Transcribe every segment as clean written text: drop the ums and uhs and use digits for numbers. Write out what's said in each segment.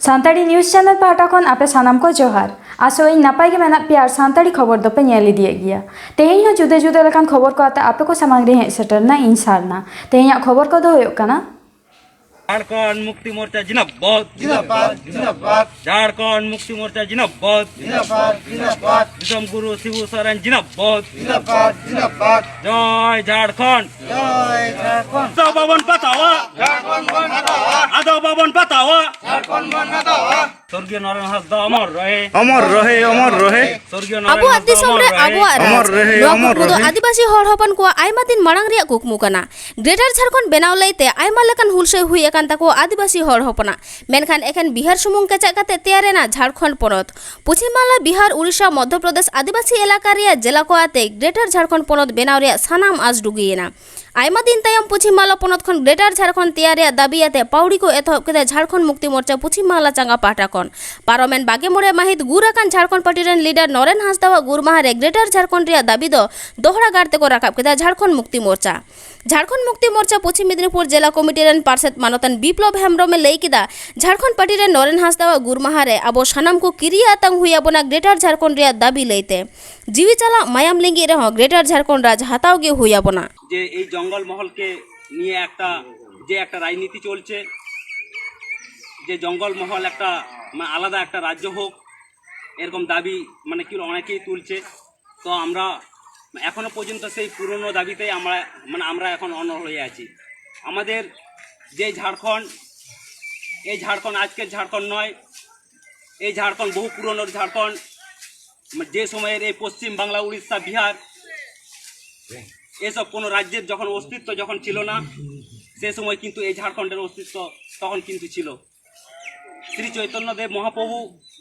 सानताड़ी news channel पाटा खन आपे सानाम को जोहार आसो इन नपाय के मेना पे सानताड़ी खबर दो पे नेली दिए गया तेहें हो जुदे जुदे लेकान खबर को आते आपे को सामग्री रे हे सेटरना इन सारना तेहें खबर को दो होयो कना झारखंड मुक्ति मोर्चा जिंदाबाद जिंदाबाद जिंदाबाद झारखंड मुक्ति मोर्चा जिंदाबाद जिंदाबाद जिंदाबाद विषम गुरु शिबू सोरेन जिंदाबाद जिंदाबाद जिंदाबाद जय झारखंड आदो भवन बतावा झारखंड बन बतावा आदो भवन बतावा झारखंड बन बतावा स्वर्गीय नारायण हासदा अमर रहे अमर रहे अमर रहे स्वर्गीय अबो दिसम रे अबो अमर रहे अमर रहे आदिवासी हर हपन को आयमा दिन मांग रिया कुकमु कना ग्रेटर झारखंड बनाव लैते आयमा लेकान हुलसे हुई एकान ताको आदिवासी हर हपना मेनखान एखन बिहार सुमुंग केचा काते तैयारेना झारखंड पनत पश्चिम बांला बिहार उड़ीसा मध्य प्रदेश आदिवासी इलाका रिया जिला को आते ग्रेटर झारखंड पनत बनाव रिया सानाम आज डुगियेना आयमा दिन तायम पश्चिम बांला पनत खन ग्रेटर झारखंड तैयारिया दाबी आते पाउड़ी को एथब केते झारखंड मुक्ति मोर्चा पश्चिम बांला चांगा पाटा खन पारोमेन बागे मोड़े माहित गुराकान झारखंड पार्टी रेन लीडर नरेन हांसदा गुरमाहा रे ग्रेटर झारखंड रिया दाबी दो दोहरा गाड़ते को राकाब केदा झारखंड मुक्ति मोर्चा पश्चिम मेदिनीपुर जिला कमिटी रेन पार्षद मानतन विप्लव हेम्ब्रमे लई किदा झारखंड पार्टी रेन नरेन हांसदा गुरमाहा रे आबो सानाम को किरिया आतंक हुई आबोना ग्रेटर झारखंड रिया दाबी लईते जीवी चाला मायाम लिंगी रे ग्रेटर झारखंड राज हाताव गे हुई आबोना যে এই জঙ্গল মহলকে নিয়ে একটা রাজনীতি চলছে যে জঙ্গল মহল একটা আলাদা একটা রাজ্য হোক এরকম দাবি কি অনেকেই তুলছে তো আমরা এখনো পর্যন্ত সেই পুরনো দাবিতেই আমরা এখন অনড় হয়ে আছি আমাদের যে ঝাড়খণ্ড এই ঝাড়খণ্ড আজকের ঝাড়খণ্ড নয় এই ঝাড়খণ্ড বহু পুরনো ঝাড়খণ্ড যে সময়ের এই পশ্চিম বাংলা উড়িষ্যা বিহার এসব কোনো রাজ্যের যখন অস্তিত্ব যখন ছিল না সে সময় কিন্তু এই ঝাড়খণ্ডের অস্তিত্ব তখন কিন্তু ছিল শ্রী চৈতন্যদেব মহাপ্রভু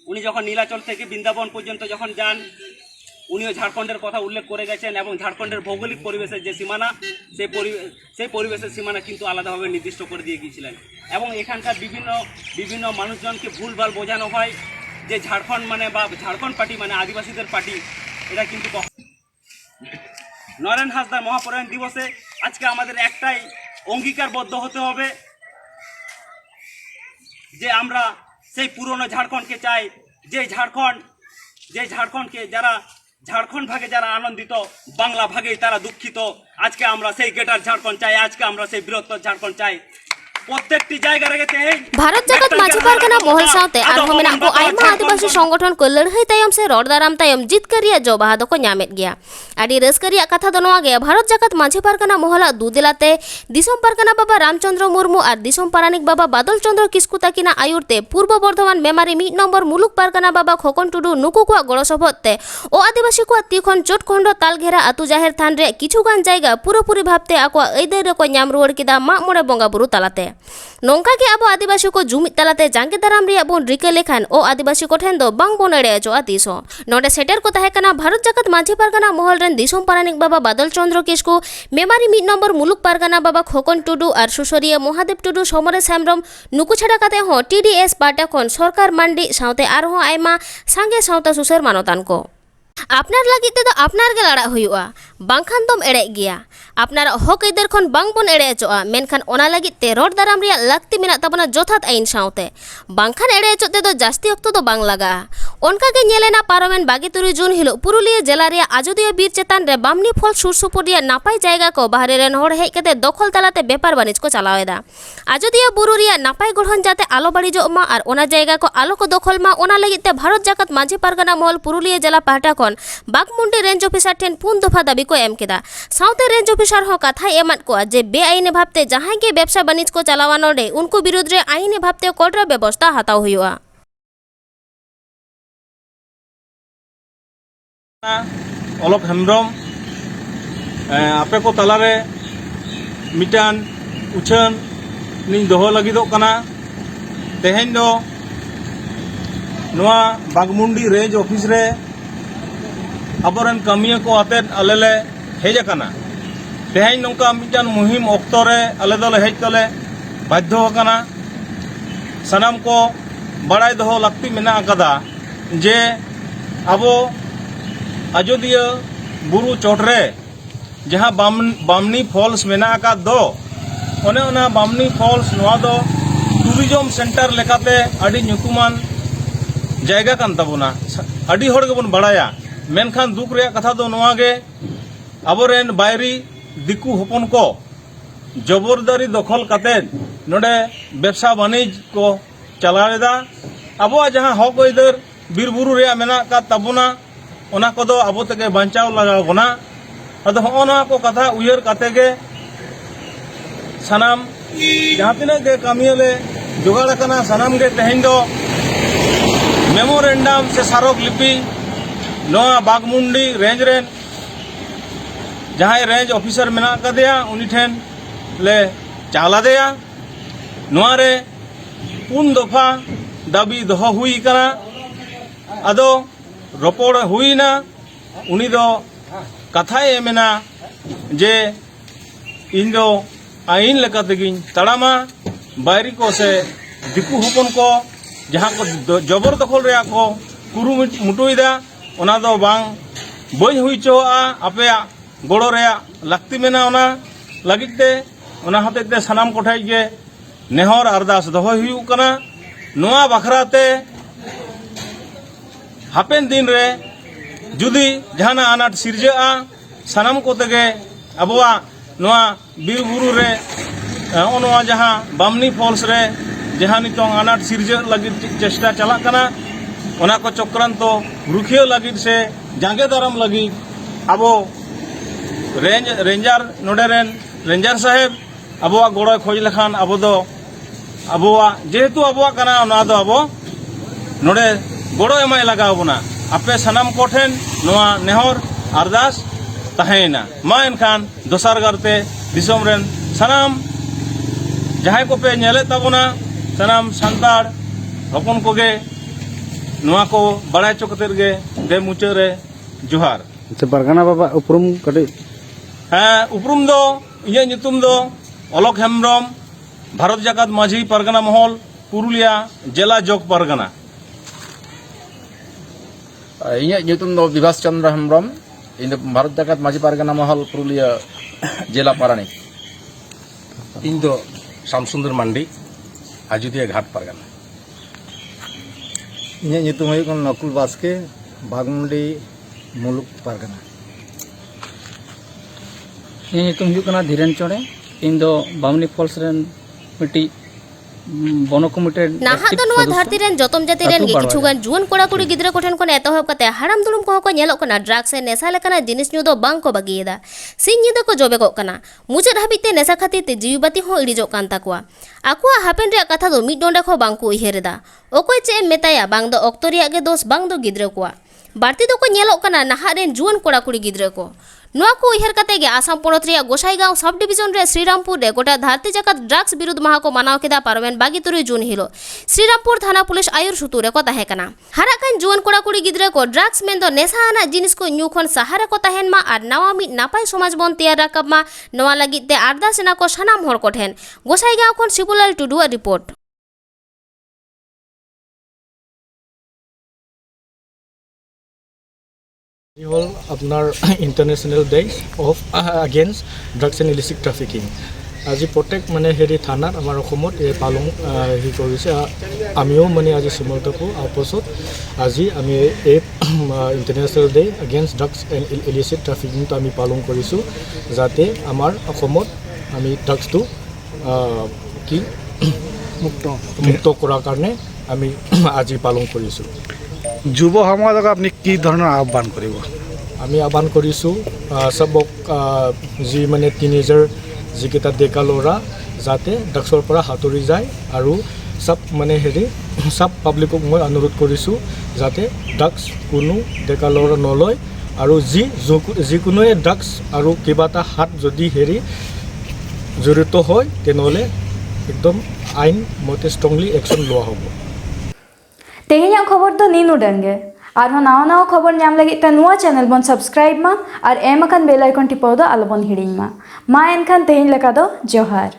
উনি যখন নীলাচল থেকে বৃন্দাবন পর্যন্ত যখন যান উনিও ঝাড়খণ্ডের কথা উল্লেখ করে গেছেন এবং ঝাড়খণ্ডের ভৌগোলিক পরিবেশের যে সীমানা সেই পরিবেশের সীমানা কিন্তু আলাদাভাবে নির্দিষ্ট করে দিয়ে গিয়েছিলেন এবং এখানকার বিভিন্ন মানুষজনকে ভুলভাল বোঝানো হয় যে ঝাড়খণ্ড বা ঝাড়খণ্ড পার্টি আদিবাসীদের পার্টি এটা কিন্তু নরেন হাসদার মহাপরায়ণ দিবসে আজকে আমাদের একটাই অঙ্গীকারবদ্ধ হতে হবে যে আমরা সেই পুরনো ঝাড়খণ্ডকে চাই যে ঝাড়খণ্ডকে যারা ঝাড়খণ্ড ভাগে যারা আনন্দিত বাংলা ভাগেই তারা দুঃখিত আজকে আমরা সেই গ্রেটার ঝাড়খণ্ড চাই আজকে আমরা সেই বৃহত্তর ঝাড়খণ্ড চাই भारत जगत माझी पारगना मोहल सावते आरहो मेना को आयमा आदिवासी संगठन को लड़ाई तायम से रड़ दाराम तायम जितकारिया जोबाहा दो को न्यामेत गया आदि रस्करिया कथा दो नोआ गया भारत जगत माझी पारगना मोहला दुदिलाते दिसोम पारगना बाबा रामचंद्र मुर्मू और दिसोम पारानिक बाबा बादल चंद्र किस्कु ताकिना आयुरते पूर्व बर्धमान मेमारी 1 नम्बर मुलुक पारगना बाबा खोकन टुडू नुकु को गड़ो सभते ओ आदिवासी को तीखन चोटखंड तालघेरा आतु जाहेर थान रे किछुगान जायगा पूरोपुरी भाबते आको ऐदाय को न्याम रुवाड़ किदा माग मोड़े बंगा बुरु तालाते नौका के अब आदिवासी को जुमिद तालाते जांगे दाराम रिया बोन रिके लेखान ओ आदिवासी को ठेन दो बांग बोन एड़े अचोआ तीसो नोडे सेटर को तहेकना भारत जगत माझी पारगना मोहल रेन दिसोम पारानिक बाबा बादल चंद्र किस्कु मेमारी 1 नम्बर मुलुक पारगना बाबा खोकन टुडू और सुसरिया महादेव टुडू समरेश हेम्ब्रम नुकु छाड़ा काते हो टीडीएस पार्टी खन सरकार मांडी सावते आरहो आयमा सांगे सावता सुसर मानतान को आपनार लागित ते आपनार गे लड़ा हुआ बांखान दम एड़े गया आपनार हक इधर खन बांग बोन एड़े अचोआ मेनखान ओना लागित ते रोड दाराम रिया लाक्ति मेना ताबना जोथात आईन सावते बांखान एड़े अचोते दो जास्ती अक्तो दो बांग लगा उनका के नेलेना पारोमेन 22 जून हिलो पुरुलिया जिला रिया आजोदिया बीर चेतान रे बामनी फल सुरसुपुर रिया नापाय जायगा को बाहरे रेन होड़ हेज कते दखल तालाते बेपार बानिज को चलावेदा आजोदिया बुरु रिया नापाय गढ़न जाते आलो बाड़िजो मा और ओना जायगा को आलो को दखल मा ओना लागित ते भारत जगत माझी पारगना महल पुरुलिया जिला पाहटा खन बागमुंडी रेंज ऑफिसर ठेन 4 दफा दाबी को एम केदा साउते रेंज ऑफिसर हो कथा एमत को जे बेआईनी भाबते जहां के व्यवसा बानिज को चलावा नोडे उनको विरुद्ध रे आईनी भाबते कड़रा व्यवस्था हाताव हुआ अलक हेम्ब्रम आपे को तालारे मिटान उछन निं दोहो लगिदो कना तेहेन दो नोआ बागमुंडी रेंज ऑफिस रे अबरन कमिया को आते अलेले हेज कना तेहेन नोंका मिटान मुहिम ऑक्तो रे अले दोले हेज तले बाध्य कना सनाम को बड़ाई दोहो लक्ति मेना कदा जे अबो अयोध्या बुरु चोटरे जहाँ बामनी फॉल्स मेना का दो ओने ओना बामनी फॉल्स नोआ दो टूरिज्म सेंटर लेकाते अड़ी ᱧᱩᱛᱩᱢᱟᱱ जायगा कान ताबोना अड़ी हर गेबोन बाड़ाया मेनखान दुख रे कथा दो नोआ गे आबोरेन बायरी दिकु हपन को जबरदारी दखल काते नोडे व्यवसा वाणिज को चलावेदा आबोआ जहां हक अइदार बीर बुरु रे मेना का ताबोना ओना कोदो आबो तेगे बांचाव लगाव बना अदो होना को कथा उयर काते गे सनाम जहां तिना गे कामियले जोगाड़ कना सनाम गे तेहेन दो मेमोरेंडम से सारोक लिपि नोआ बागमुंडी रेंज रेन जहां रेंज ऑफिसर मेना कदेया उनी ठेन ले चाला देया नोआ रे पुन दफा दाबी दोह हुई कना अदो रोपड़ हुईना उनी दो कथाए मेना जे इन दो आईन लेका तेगिन तड़ामा बायरी को से दिकु हपन को जहां को जबर दखल रे को कुरु मुटुइदा ओना दो बांग बई हुई चोआ आपया गोड़ो रे लाक्ति मेना ओना लगिते ओना हतेते सनाम कोठाई गे नेहर अरदास दोहय हुई कना नोआ बखराते हापेन दिन रे जुदी जहाना अनाट सिरजा सनाम को तेगे अबुआ नोआ बीर बुरु रे ओनोआ जहां बामनी फॉल्स रे जहां नितोंग अनाट सिरजा लगी चेष्टा चला कना ओना को चक्रांत रुखियो लगी से जांगे दाराम लगी अबो रेंजर नोडेरेन रेंजर साहेब अबुआ गोड़ो खोज लखान अबो दो अबुआ जेहेतु अबुआ कना ओना दो अबो नोडे गोड़ो एमाय लगाव बना आपे सनाम कोठेन नोआ नेहर अरदास तहेना मा एनखान दोसार गारते दिसोम रेन सनाम जहां को पे नेले ताबोना सनाम संताड़ हपन कोगे नोआ को बड़ाय चोकतेर गे दे मुचे रे जोहार अच्छा परगना बाबा उपरुम कटे हाँ उपरुम दो इया ᱧᱩᱛᱩᱢ दो अलक हेम्ब्रम भारत जाकात माझी परगना महल पुरुलिया जिला जोग परगना इᱧᱟᱹᱜ ᱧᱩᱛᱩᱢ ᱫᱚ ᱵᱤᱵᱷᱟᱥ ᱪᱚᱱᱫᱨᱚ ᱦᱮᱢᱵᱨᱚᱢ ᱤᱧ ᱫᱚ ᱵᱷᱟᱨᱚᱛ ᱡᱟᱠᱟᱛ ᱢᱟᱹᱡᱷᱤ ᱯᱟᱨᱜᱟᱱᱟ ᱢᱚᱦᱚᱞ ᱯᱩᱨᱩᱞᱤᱭᱟᱹ ᱡᱮᱞᱟ ᱯᱟᱨᱟᱱᱤᱠ ᱤᱧ ᱫᱚ ᱥᱟᱢᱥᱩᱱᱫᱚᱨ ᱢᱟᱱᱰᱤ ᱟᱡᱚᱫᱤᱭᱟᱹ ᱜᱷᱟᱴ ᱯᱟᱨᱜᱟᱱᱟ ᱤᱧᱟᱹᱜ ᱧᱩᱛᱩᱢ ᱦᱩᱭᱩᱜ ᱠᱟᱱᱟ ᱱᱚᱠᱩᱞ ᱵᱟᱥᱠᱮ ᱵᱟᱜᱢᱩᱱᱰᱤ ᱢᱩᱞᱩᱠ ᱯᱟᱨᱜᱟᱱᱟ ᱤᱧᱟᱹᱜ ᱧᱩᱛᱩᱢ ᱦᱩᱭᱩᱜ ᱠᱟᱱᱟ ᱫᱷᱤᱨᱮᱱ ᱪᱚᱬᱮ ᱤᱧ ᱫᱚ बामनी फॉल्स रेन मिट्टी बनो कमिटी नाहा तो नोआ धरती रेन जतम जाति रेन गे किछुगान जुवन कोड़ा कुड़ी गिद्रा कोठन कोन एतहब कते हाराम दुलुम को नेलो कना ड्रग्स से नेसा लेकना जिनिस न्यू दो बांग को बगियदा सिन निदा को जोबे को कना मुचाद हाबिते नेसा खातिर ते जीवबाती हो इडिजो कान ताकुआ आकुआ हापेन रे कथा दो मिड डोंडा को बांग को उहेरेदा ओकोय चे मेताया बांग दो ऑक्टो रिया गे दोस बांग दो गिद्रा कोआ बाड़ती दो को नेलो कना नाहा रेन जुवन कोड़ा कुड़ी गिद्रा को नोआ को उहर कते गे आसाम पोनत रिया गोसाईगांव सब डिविजन रे श्रीरामपुर रे गोटा धरती जाकात ड्रग्स विरुद्ध माह को मानाव केदा पारमेन 22 जून हिलो श्रीरामपुर थाना पुलिस आयुर सुतु रे को ताहे कना हारा कान जुवन कोड़ा कुड़ी गिद्रा को ड्रग्स मेन दो नेसा आना जिनिस को न्यू खन सहारा को ताहेन मा आर नावा मि नापाय समाज बन तैयार राकब मा नोआ लागित ते आरदास ना को सानाम हर को ठेन गोसाईगांव खन सिपुलाल टुडू रिपोर्ट হল আপনার international day of against drugs and illicit trafficking আজি প্ৰত্যেক মানে হেৰি থানাত আমাৰ অসমত এই পালন হেৰি কৰিছে আমিও মানে আজি চিমলতকো আপছত আজি আমি এই international day against drugs and illicit ট্ৰাফিকিংটো আমি পালন কৰিছোঁ যাতে আমাৰ অসমত আমি ড্ৰাগছটো কি মুক্ত কৰাৰ কাৰণে আমি আজি পালন কৰিছোঁ যুৱ সমাজক আপুনি কি ধৰণৰ আহ্বান কৰিব আমি আহ্বান কৰিছোঁ সবক যি মানে টিনেজাৰ যিকেইটা ডেকা ল'ৰা যাতে ড্ৰাগছৰ পৰা সাঁতৰি যায় আৰু সব মানে হেৰি সব পাব্লিকক মই অনুৰোধ কৰিছোঁ যাতে ড্ৰাগছ কোনো ডেকা ল'ৰা নলয় আৰু যিকোনোৱে ড্ৰাগছ আৰু কিবা এটা হাত যদি হেৰি জড়িত হয় তেনেহ'লে একদম আইন মতে ষ্ট্ৰংলি একশ্যন লোৱা হ'ব तेहें खबर तो नीनू डंगे और नावा नावा खबर नाम लगे नुआ चैनल बन सब्सक्राइब मा और एम अकान बेल आइकन टिपाव दो आलोबन हिड़िंग मा एनखान तेहें लेका दो जोहार।